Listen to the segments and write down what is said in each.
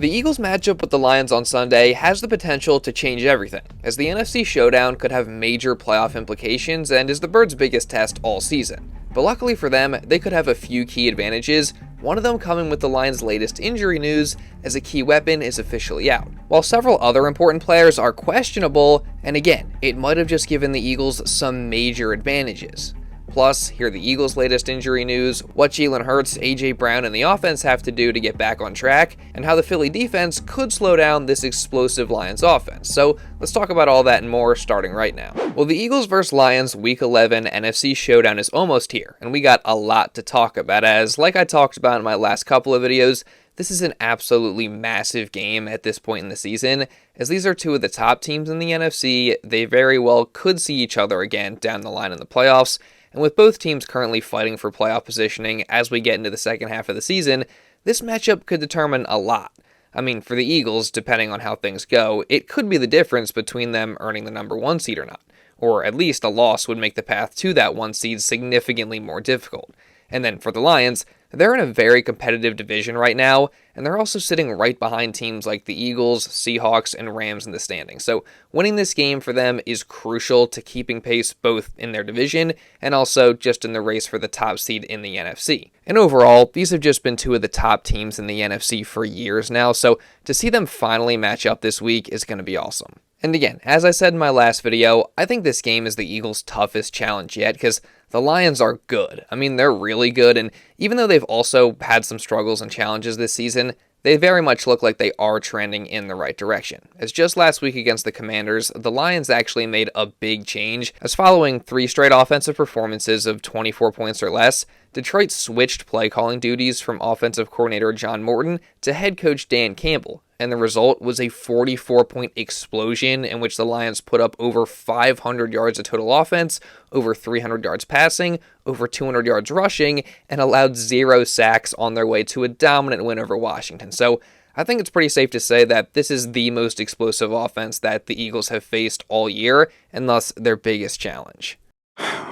The Eagles matchup with the Lions on Sunday has the potential to change everything, as the NFC showdown could have major playoff implications and is the Birds' biggest test all season. But luckily for them, they could have a few key advantages, one of them coming with the Lions' latest injury news, as a key weapon is officially out. While several other important players are questionable, and again, it might have just given the Eagles some major advantages. Plus, hear the Eagles' latest injury news, what Jalen Hurts, A.J. Brown, and the offense have to do to get back on track, and how the Philly defense could slow down this explosive Lions offense. So, let's talk about all that and more starting right now. Well, the Eagles vs. Lions Week 11 NFC Showdown is almost here, and we got a lot to talk about as, like I talked about in my last couple of videos, this is an absolutely massive game at this point in the season, as these are two of the top teams in the NFC. They very well could see each other again down the line in the playoffs. And with both teams currently fighting for playoff positioning as we get into the second half of the season, this matchup could determine a lot. I mean, for the Eagles, depending on how things go, it could be the difference between them earning the number 1 seed or not. Or at least a loss would make the path to that 1 seed significantly more difficult. And then for the Lions, they're in a very competitive division right now, and they're also sitting right behind teams like the Eagles, Seahawks, and Rams in the standings. So winning this game for them is crucial to keeping pace both in their division and also just in the race for the top seed in the NFC. And overall, these have just been two of the top teams in the NFC for years now, so to see them finally match up this week is going to be awesome. And again, as I said in my last video, I think this game is the Eagles' toughest challenge yet because the Lions are good. I mean, they're really good, and even though they've also had some struggles and challenges this season, they very much look like they are trending in the right direction. As just last week against the Commanders, the Lions actually made a big change, as following 3 straight offensive performances of 24 points or less, Detroit switched play calling duties from offensive coordinator John Morton to head coach Dan Campbell, and the result was a 44-point explosion in which the Lions put up over 500 yards of total offense, over 300 yards passing, over 200 yards rushing, and allowed 0 sacks on their way to a dominant win over Washington. So I think it's pretty safe to say that this is the most explosive offense that the Eagles have faced all year, and thus their biggest challenge.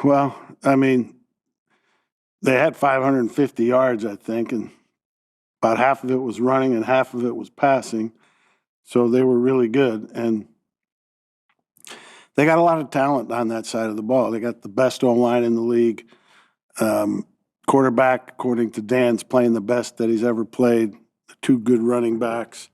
Well, I mean, they had 550 yards, I think, and about half of it was running and half of it was passing. So they were really good. And they got a lot of talent on that side of the ball. They got the best O-line in the league. Quarterback, according to Dan's, playing the best that he's ever played. The 2 good running backs.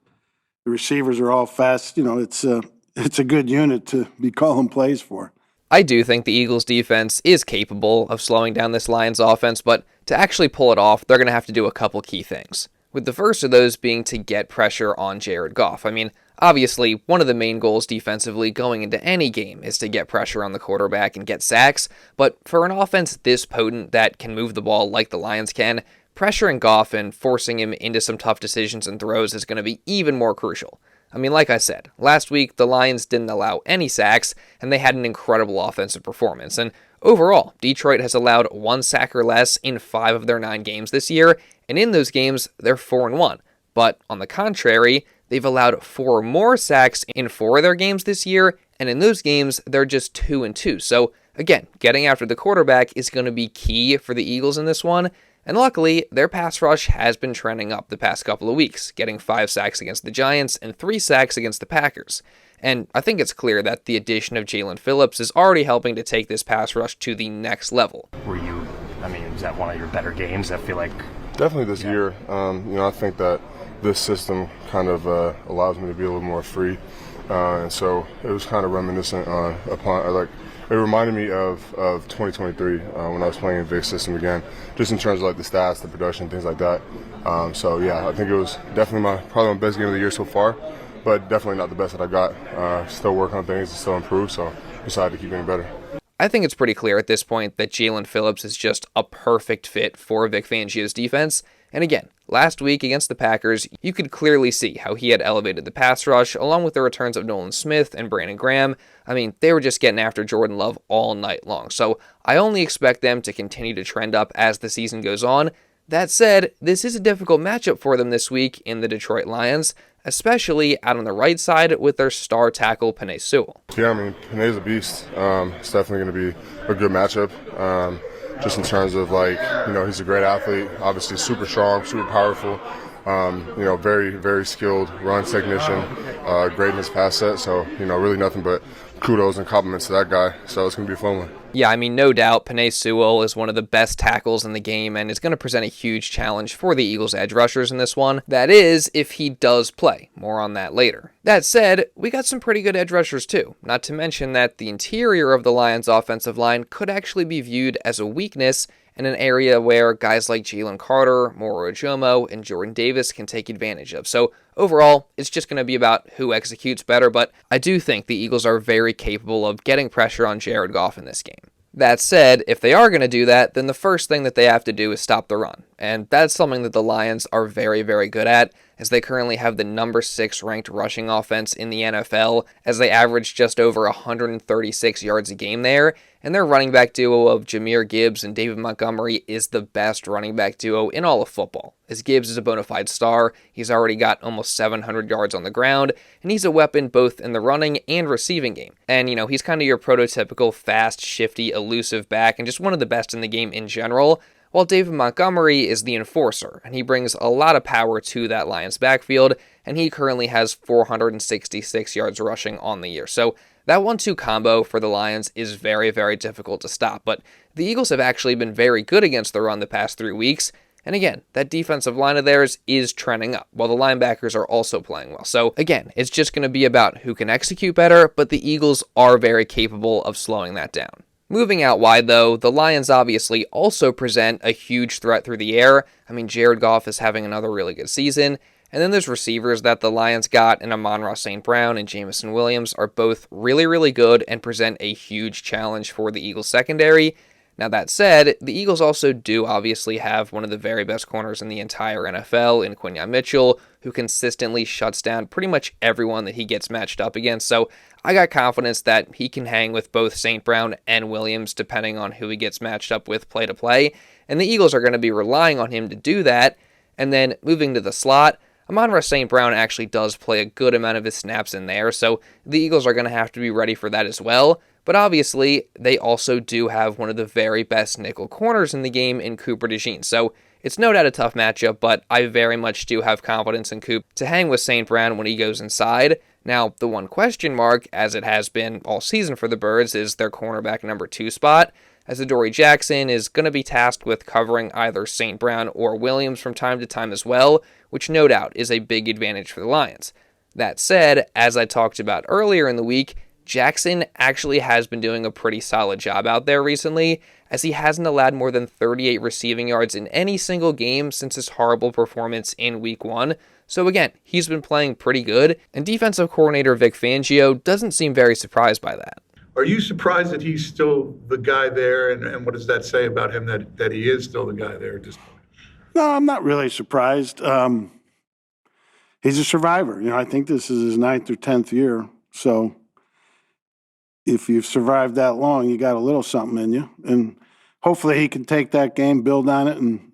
The receivers are all fast. You know, it's a good unit to be calling plays for. I do think the Eagles' defense is capable of slowing down this Lions offense, but to actually pull it off, they're going to have to do a couple key things. With the first of those being to get pressure on Jared Goff. I mean, obviously, one of the main goals defensively going into any game is to get pressure on the quarterback and get sacks, but for an offense this potent that can move the ball like the Lions can, pressuring Goff and forcing him into some tough decisions and throws is going to be even more crucial. I mean, like I said, last week the Lions didn't allow any sacks, and they had an incredible offensive performance. And overall, Detroit has allowed 1 sack or less in 5 of their 9 games this year, and in those games, they're 4-1. But on the contrary, they've allowed 4 more sacks in 4 of their games this year, and in those games, they're just 2-2. So again, getting after the quarterback is going to be key for the Eagles in this one. And luckily, their pass rush has been trending up the past couple of weeks, getting 5 sacks against the Giants and 3 sacks against the Packers. And I think it's clear that the addition of Jaelan Phillips is already helping to take this pass rush to the next level. Was that one of your better games? I feel like definitely this year. I think that this system kind of allows me to be a little more free, and so it was kind of reminiscent it reminded me of 2023 when I was playing in Vic's system again, just in terms of like the stats, the production, things like that. So yeah, I think it was definitely probably my best game of the year so far, but definitely not the best that I got. Still working on things to still improve, so decided to keep getting better. I think it's pretty clear at this point that Jaelan Phillips is just a perfect fit for Vic Fangio's defense. And again, last week against the Packers, you could clearly see how he had elevated the pass rush, along with the returns of Nolan Smith and Brandon Graham. I mean, they were just getting after Jordan Love all night long. So I only expect them to continue to trend up as the season goes on. That said, this is a difficult matchup for them this week in the Detroit Lions, especially out on the right side with their star tackle, Penei Sewell. Yeah, I mean, Penei's a beast. It's definitely going to be a good matchup. Just in terms of, he's a great athlete, obviously super strong, super powerful. Very, very skilled run technician, great in his pass set. So, really nothing but kudos and compliments to that guy. So it's going to be a fun one. Yeah, I mean, no doubt, Penei Sewell is one of the best tackles in the game and is going to present a huge challenge for the Eagles' edge rushers in this one. That is, if he does play. More on that later. That said, we got some pretty good edge rushers too, not to mention that the interior of the Lions' offensive line could actually be viewed as a weakness in an area where guys like Jalen Carter, Moro Ojomo, and Jordan Davis can take advantage of. So overall, it's just going to be about who executes better, but I do think the Eagles are very capable of getting pressure on Jared Goff in this game. That said, if they are going to do that, then the first thing that they have to do is stop the run. And that's something that the Lions are very, very good at, as they currently have the number 6 ranked rushing offense in the NFL, as they average just over 136 yards a game there, and their running back duo of Jahmyr Gibbs and David Montgomery is the best running back duo in all of football. As Gibbs is a bona fide star, he's already got almost 700 yards on the ground, and he's a weapon both in the running and receiving game. And, he's kind of your prototypical fast, shifty, elusive back, and just one of the best in the game in general, while David Montgomery is the enforcer, and he brings a lot of power to that Lions backfield, and he currently has 466 yards rushing on the year. So that 1-2 combo for the Lions is very, very difficult to stop, but the Eagles have actually been very good against the run the past 3 weeks, and again, that defensive line of theirs is trending up, while the linebackers are also playing well. So again, it's just going to be about who can execute better, but the Eagles are very capable of slowing that down. Moving out wide, though, the Lions obviously also present a huge threat through the air. I mean, Jared Goff is having another really good season. And then there's receivers that the Lions got in Amon Ra St Brown and Jameson Williams are both really, really good and present a huge challenge for the Eagles secondary. Now, that said, the Eagles also do obviously have one of the very best corners in the entire NFL in Quinyon Mitchell, who consistently shuts down pretty much everyone that he gets matched up against. So I got confidence that he can hang with both St. Brown and Williams depending on who he gets matched up with play to play. And the Eagles are going to be relying on him to do that. And then moving to the slot, Amon Ra St. Brown actually does play a good amount of his snaps in there, so the Eagles are going to have to be ready for that as well. But obviously, they also do have one of the very best nickel corners in the game in Cooper DeJean. So it's no doubt a tough matchup, but I very much do have confidence in Coop to hang with St. Brown when he goes inside. Now, the one question mark, as it has been all season for the Birds, is their cornerback number 2 spot, as Adoree Jackson is going to be tasked with covering either St. Brown or Williams from time to time as well, which no doubt is a big advantage for the Lions. That said, as I talked about earlier in the week, Jackson actually has been doing a pretty solid job out there recently, as he hasn't allowed more than 38 receiving yards in any single game since his horrible performance in Week 1. So again, he's been playing pretty good, and defensive coordinator Vic Fangio doesn't seem very surprised by that. Are you surprised that he's still the guy there, and what does that say about him that he is still the guy there at this point? No, I'm not really surprised. He's a survivor. I think this is his 9th or 10th year, so if you've survived that long, you got a little something in you. And hopefully he can take that game, build on it, and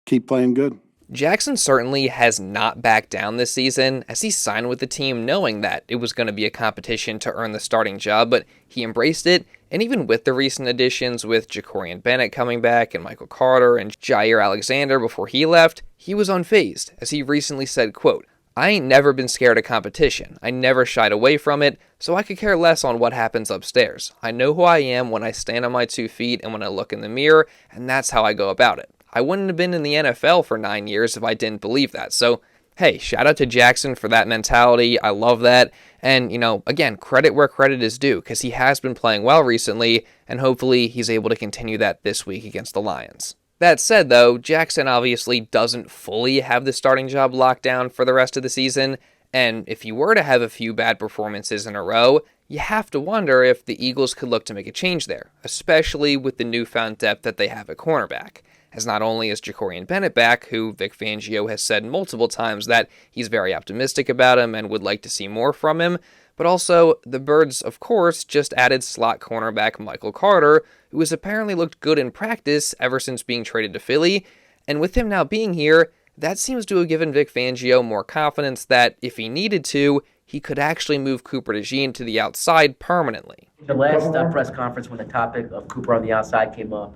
keep playing good. Jackson certainly has not backed down this season, as he signed with the team knowing that it was going to be a competition to earn the starting job, but he embraced it, and even with the recent additions with Jacorian Bennett coming back and Michael Carter and Jair Alexander before he left, he was unfazed, as he recently said, quote, "I ain't never been scared of competition. I never shied away from it, so I could care less on what happens upstairs. I know who I am when I stand on my 2 feet and when I look in the mirror, and that's how I go about it. I wouldn't have been in the NFL for 9 years if I didn't believe that." So, hey, shout out to Jackson for that mentality. I love that. And, again, credit where credit is due, because he has been playing well recently, and hopefully he's able to continue that this week against the Lions. That said, though, Jackson obviously doesn't fully have the starting job locked down for the rest of the season, and if you were to have a few bad performances in a row, you have to wonder if the Eagles could look to make a change there, especially with the newfound depth that they have at cornerback. As not only is Jacorian Bennett back, who Vic Fangio has said multiple times that he's very optimistic about him and would like to see more from him, but also the Birds, of course, just added slot cornerback Michael Carter, who has apparently looked good in practice ever since being traded to Philly, and with him now being here, that seems to have given Vic Fangio more confidence that, if he needed to, he could actually move Cooper DeJean to the outside permanently. The last press conference when the topic of Cooper on the outside came up,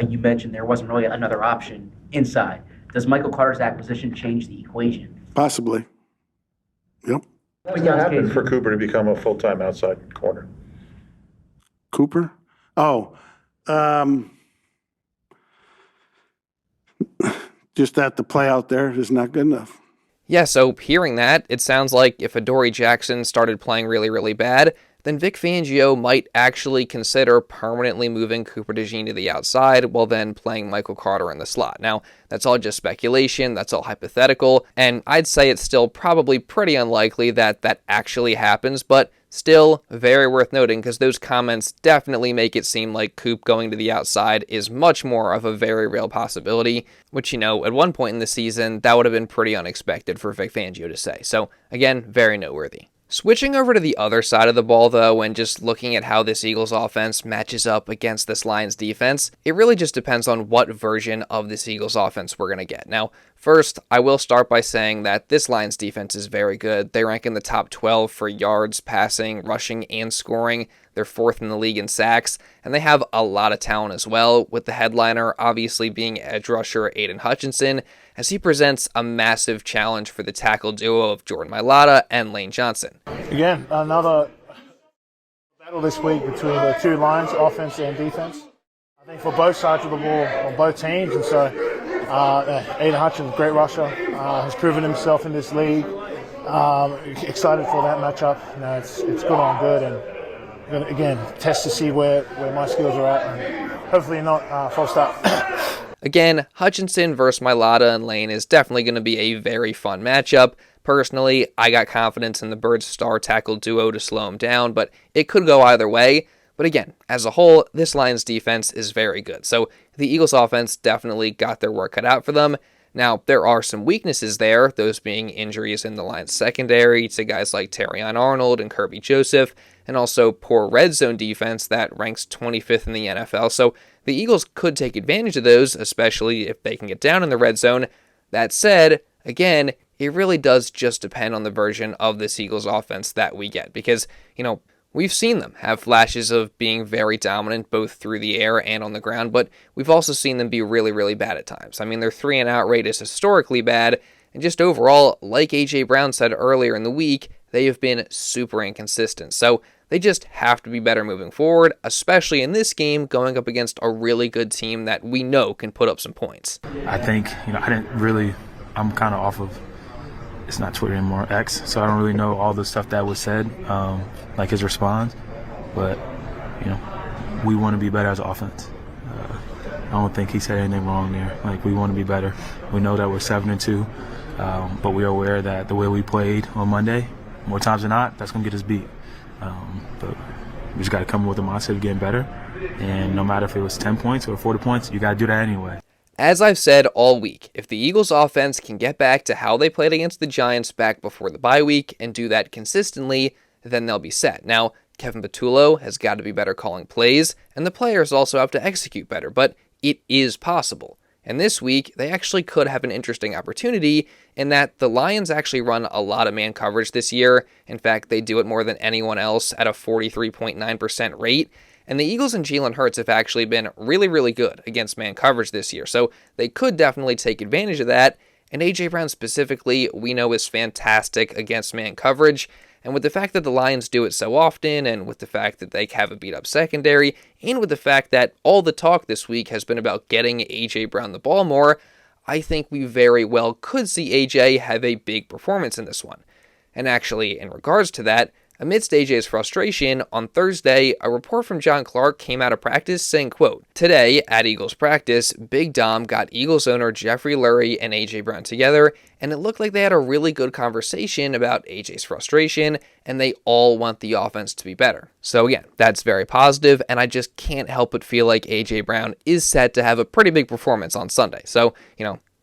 you mentioned there wasn't really another option inside. Does Michael Carter's acquisition change the equation? Possibly. Yep. What's going to happen for Cooper to become a full-time outside corner? Cooper? Oh, just that the play out there is not good enough. Yeah, so hearing that, it sounds like if Adoree Jackson started playing really, really bad, then Vic Fangio might actually consider permanently moving Cooper DeJean to the outside while then playing Michael Carter in the slot. Now, that's all just speculation, that's all hypothetical, and I'd say it's still probably pretty unlikely that that actually happens, but still very worth noting because those comments definitely make it seem like Coop going to the outside is much more of a very real possibility, which, at one point in the season, that would have been pretty unexpected for Vic Fangio to say. So, again, very noteworthy. Switching over to the other side of the ball, though, and just looking at how this Eagles offense matches up against this Lions defense, it really just depends on what version of this Eagles offense we're going to get. Now, first, I will start by saying that this Lions defense is very good. They rank in the top 12 for yards, passing, rushing, and scoring. They're fourth in the league in sacks, and they have a lot of talent as well, with the headliner obviously being edge rusher Aidan Hutchinson, as he presents a massive challenge for the tackle duo of Jordan Mailata and Lane Johnson. Again, another battle this week between the two lines, offense and defense. I think for both sides of the ball, on both teams, and so Aidan Hutchinson, great rusher, has proven himself in this league. Excited for that matchup. It's good on good, and again, test to see where my skills are at, and hopefully not false start. Again, Hutchinson versus Mailata and Lane is definitely going to be a very fun matchup. Personally, I got confidence in the Birds' star tackle duo to slow him down, but it could go either way. But again, as a whole, this Lions defense is very good. So the Eagles offense definitely got their work cut out for them. Now, there are some weaknesses there, those being injuries in the Lions secondary to guys like Terrion Arnold and Kirby Joseph, and also poor red zone defense that ranks 25th in the NFL. So the Eagles could take advantage of those, especially if they can get down in the red zone. That said, again, it really does just depend on the version of this Eagles offense that we get, because, we've seen them have flashes of being very dominant both through the air and on the ground, but we've also seen them be really, really bad at times. I mean, their 3-and-out rate is historically bad, and just overall, like A.J. Brown said earlier in the week, they have been super inconsistent. So they just have to be better moving forward, especially in this game going up against a really good team that we know can put up some points. I think, I'm kind of off of, it's not Twitter anymore, X, so I don't really know all the stuff that was said, like his response, but, we want to be better as an offense. I don't think he said anything wrong there. We want to be better. We know that we're 7-2, but we are aware that the way we played on Monday, more times than not, that's going to get us beat. But we just got to come with a mindset of getting better, and no matter if it was 10 points or 40 points, you got to do that anyway. As I've said all week, if the Eagles offense can get back to how they played against the Giants back before the bye week and do that consistently, then they'll be set. Now, Kevin Patullo has got to be better calling plays, and the players also have to execute better, but it is possible. And this week, they actually could have an interesting opportunity in that the Lions actually run a lot of man coverage this year. In fact, they do it more than anyone else at a 43.9% rate. And the Eagles and Jalen Hurts have actually been really, really good against man coverage this year. So they could definitely take advantage of that. And A.J. Brown specifically, we know is fantastic against man coverage. And with the fact that the Lions do it so often, and with the fact that they have a beat-up secondary, and with the fact that all the talk this week has been about getting A.J. Brown the ball more, I think we very well could see A.J. have a big performance in this one. And actually, in regards to that, amidst AJ's frustration, on Thursday, a report from John Clark came out of practice saying, quote, "Today, at Eagles practice, Big Dom got Eagles owner Jeffrey Lurie and A.J. Brown together, and it looked like they had a really good conversation about A.J.'s frustration, and they all want the offense to be better." So again, that's very positive, and I just can't help but feel like A.J. Brown is set to have a pretty big performance on Sunday. So,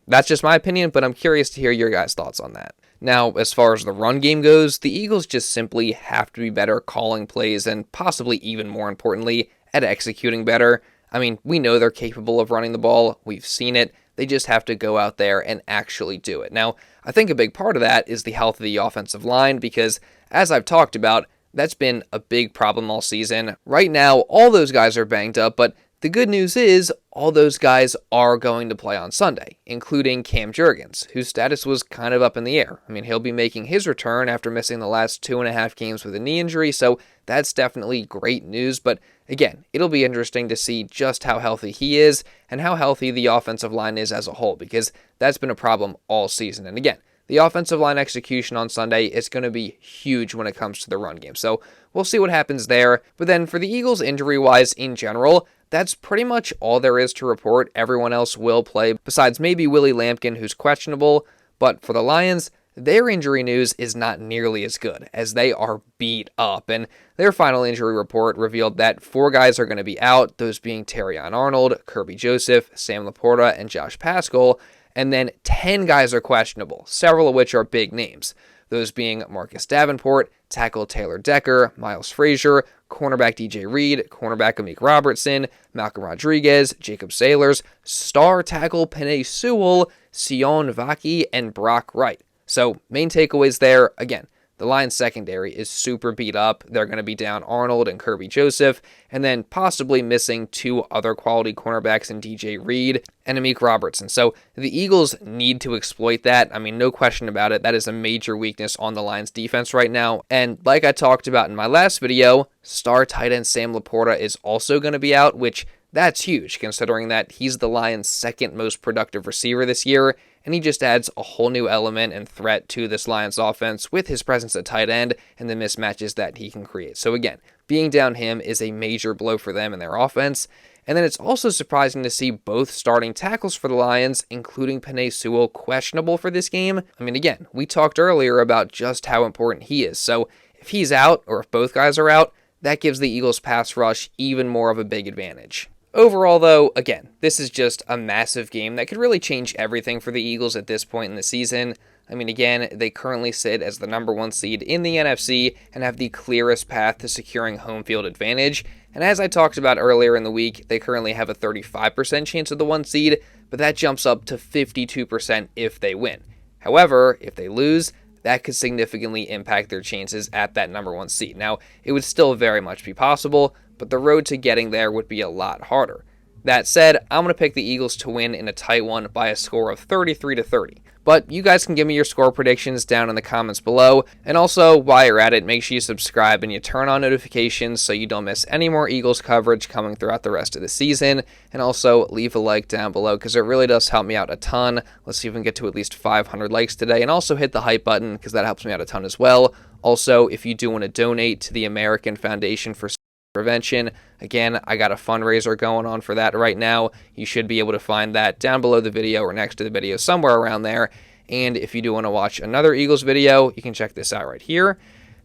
that's just my opinion, but I'm curious to hear your guys' thoughts on that. Now, as far as the run game goes, the Eagles just simply have to be better calling plays and possibly even more importantly, at executing better. I mean, we know they're capable of running the ball. We've seen it. They just have to go out there and actually do it. Now, I think a big part of that is the health of the offensive line because, as I've talked about, that's been a big problem all season. Right now, all those guys are banged up, but The good news is all those guys are going to play on Sunday, including Cam Jurgens, whose status was kind of up in the air. I mean, he'll be making his return after missing the last 2.5 games with a knee injury, so that's definitely great news. But again, it'll be interesting to see just how healthy he is and how healthy the offensive line is as a whole, because that's been a problem all season. And again, the offensive line execution on Sunday is going to be huge when it comes to the run game. So we'll see what happens there. But then for the Eagles injury-wise in general, that's pretty much all there is to report. Everyone else will play, besides maybe Willie Lampkin, who's questionable. But for the Lions, their injury news is not nearly as good, as they are beat up. And their final injury report revealed that 4 guys are going to be out, those being Terrion Arnold, Kirby Joseph, Sam Laporta, and Josh Paschal. And then 10 guys are questionable, several of which are big names. Those being Marcus Davenport, tackle Taylor Decker, Miles Frazier, cornerback DJ Reed, cornerback Amik Robertson, Malcolm Rodriguez, Jacob Sailors, star tackle Penei Sewell, Sion Vaki, and Brock Wright. So main takeaways there, again, the Lions secondary is super beat up. They're going to be down Arnold and Kirby Joseph, and then possibly missing 2 other quality cornerbacks in DJ Reed and Amik Robertson. So the Eagles need to exploit that. I mean, no question about it. That is a major weakness on the Lions defense right now. And like I talked about in my last video, star tight end Sam Laporta is also going to be out, which that's huge considering that he's the Lions' second most productive receiver this year, and he just adds a whole new element and threat to this Lions offense with his presence at tight end and the mismatches that he can create. So again, being down him is a major blow for them in their offense. And then it's also surprising to see both starting tackles for the Lions, including Penei Sewell, questionable for this game. I mean, again, we talked earlier about just how important he is. So if he's out, or if both guys are out, that gives the Eagles' pass rush even more of a big advantage. Overall, though, again, this is just a massive game that could really change everything for the Eagles at this point in the season. I mean, again, they currently sit as the number 1 seed in the NFC and have the clearest path to securing home field advantage. And as I talked about earlier in the week, they currently have a 35% chance of the 1 seed, but that jumps up to 52% if they win. However, if they lose, that could significantly impact their chances at that number 1 seed. Now, it would still very much be possible, but the road to getting there would be a lot harder. That said, I'm going to pick the Eagles to win in a tight one by a score of 33-30. But you guys can give me your score predictions down in the comments below. And also, while you're at it, make sure you subscribe and you turn on notifications so you don't miss any more Eagles coverage coming throughout the rest of the season. And also, leave a like down below because it really does help me out a ton. Let's see if we can get to at least 500 likes today. And also hit the hype button because that helps me out a ton as well. Also, if you do want to donate to the American Foundation for Prevention, again, I got a fundraiser going on for that right now. You should be able to find that down below the video or next to the video, somewhere around there. And if you do want to watch another Eagles video, you can check this out right here.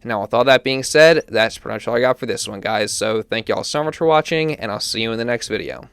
Now, with all that being said, that's pretty much all I got for this one, guys. So thank you all so much for watching, and I'll see you in the next video.